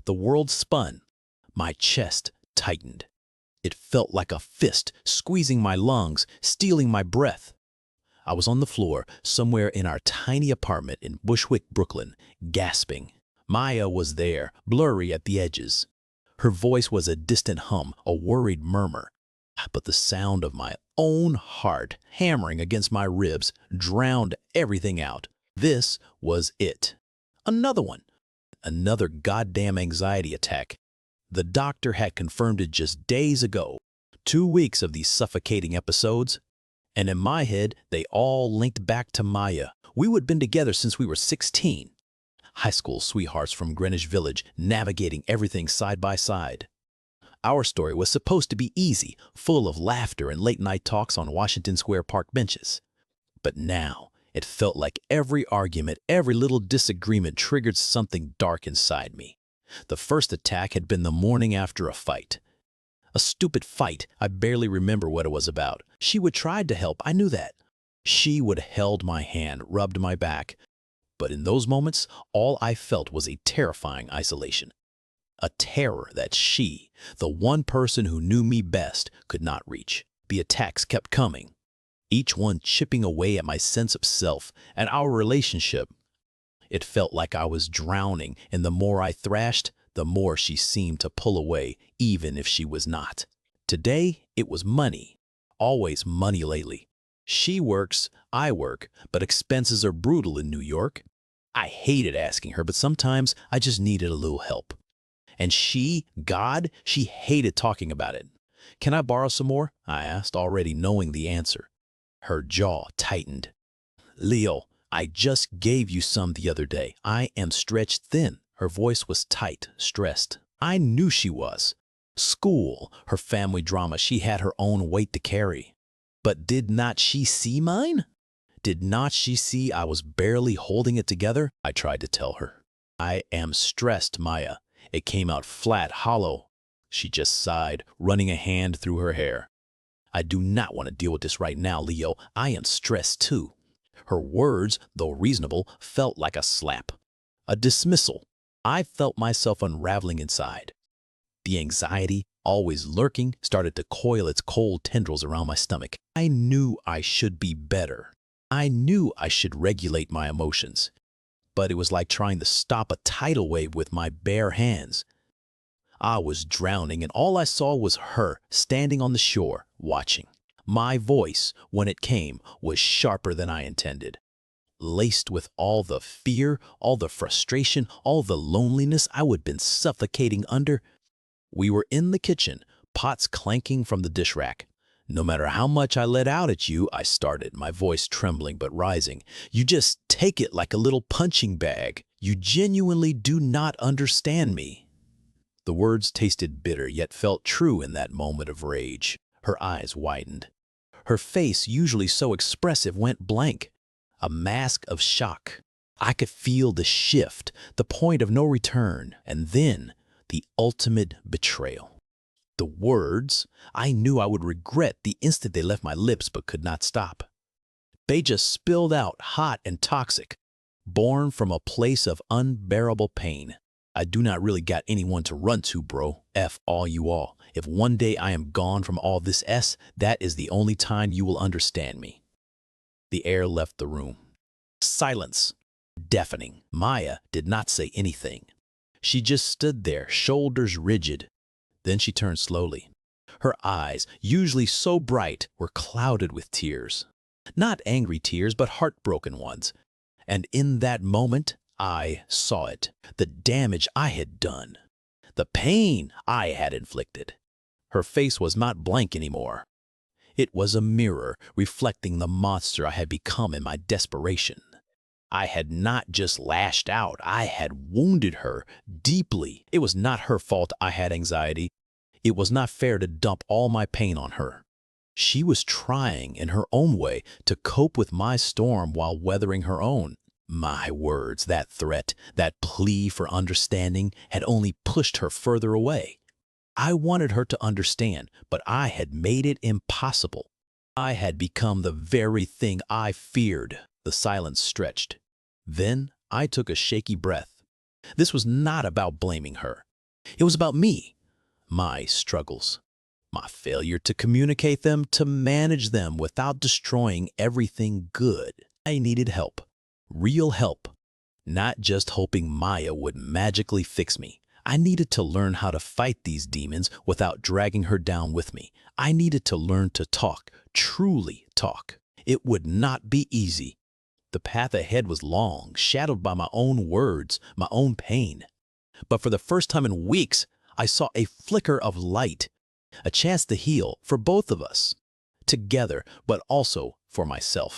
The world spun. My chest tightened. It felt like a fist squeezing my lungs, stealing my breath. I was on the floor, somewhere in our tiny apartment in Bushwick, Brooklyn, gasping. Maya was there, blurry at the edges. Her voice was a distant hum, a worried murmur. But the sound of my own heart hammering against my ribs drowned everything out. This was it. Another one. Another goddamn anxiety attack. The doctor had confirmed it just days ago. 2 weeks of these suffocating episodes. And in my head, they all linked back to Maya. We would have been together since we were 16. High school sweethearts from Greenwich Village, navigating everything side by side. Our story was supposed to be easy, full of laughter and late-night talks on Washington Square Park benches. But now, it felt like every argument, every little disagreement triggered something dark inside me. The first attack had been the morning after a fight. A stupid fight. I barely remember what it was about. She would try to help, I knew that. She would have held my hand, rubbed my back. But in those moments, all I felt was a terrifying isolation. A terror that she, the one person who knew me best, could not reach. The attacks kept coming, each one chipping away at my sense of self and our relationship. It felt like I was drowning, and the more I thrashed, the more she seemed to pull away, even if she was not. Today, it was money. Always money lately. She works, I work, but expenses are brutal in New York. I hated asking her, but sometimes I just needed a little help. And she, God, she hated talking about it. "Can I borrow some more?" I asked, already knowing the answer. Her jaw tightened. "Leo, I just gave you some the other day. I am stretched thin." Her voice was tight, stressed. I knew she was. School, her family drama, she had her own weight to carry. But did not she see mine? Did not she see I was barely holding it together? I tried to tell her. "I am stressed, Maya." It came out flat, hollow. She just sighed, running a hand through her hair. "I do not want to deal with this right now, Leo. I am stressed too." Her words, though reasonable, felt like a slap. A dismissal. I felt myself unraveling inside. The anxiety, always lurking, started to coil its cold tendrils around my stomach. I knew I should be better. I knew I should regulate my emotions. But it was like trying to stop a tidal wave with my bare hands. I was drowning, and all I saw was her standing on the shore, watching. My voice, when it came, was sharper than I intended. Laced with all the fear, all the frustration, all the loneliness I would have been suffocating under. We were in the kitchen, pots clanking from the dish rack. "No matter how much I let out at you," I started, my voice trembling but rising, "you just take it like a little punching bag. You genuinely do not understand me." The words tasted bitter, yet felt true in that moment of rage. Her eyes widened. Her face, usually so expressive, went blank. A mask of shock. I could feel the shift, the point of no return, and then the ultimate betrayal. The words, I knew I would regret the instant they left my lips, but could not stop. They just spilled out, hot and toxic, born from a place of unbearable pain. "I do not really got anyone to run to, bro. F all you all. If one day I am gone from all this that is the only time you will understand me." The air left the room. Silence. Deafening. Maya did not say anything. She just stood there, shoulders rigid. Then she turned slowly. Her eyes, usually so bright, were clouded with tears. Not angry tears, but heartbroken ones. And in that moment, I saw it. The damage I had done. The pain I had inflicted. Her face was not blank anymore. It was a mirror reflecting the monster I had become in my desperation. I had not just lashed out, I had wounded her deeply. It was not her fault I had anxiety. It was not fair to dump all my pain on her. She was trying, in her own way, to cope with my storm while weathering her own. My words, that threat, that plea for understanding, had only pushed her further away. I wanted her to understand, but I had made it impossible. I had become the very thing I feared. The silence stretched. Then I took a shaky breath. This was not about blaming her. It was about me, my struggles, my failure to communicate them, to manage them without destroying everything good. I needed help, real help, not just hoping Maya would magically fix me. I needed to learn how to fight these demons without dragging her down with me. I needed to learn to talk, truly talk. It would not be easy. The path ahead was long, shadowed by my own words, my own pain. But for the first time in weeks, I saw a flicker of light, a chance to heal for both of us, together, but also for myself.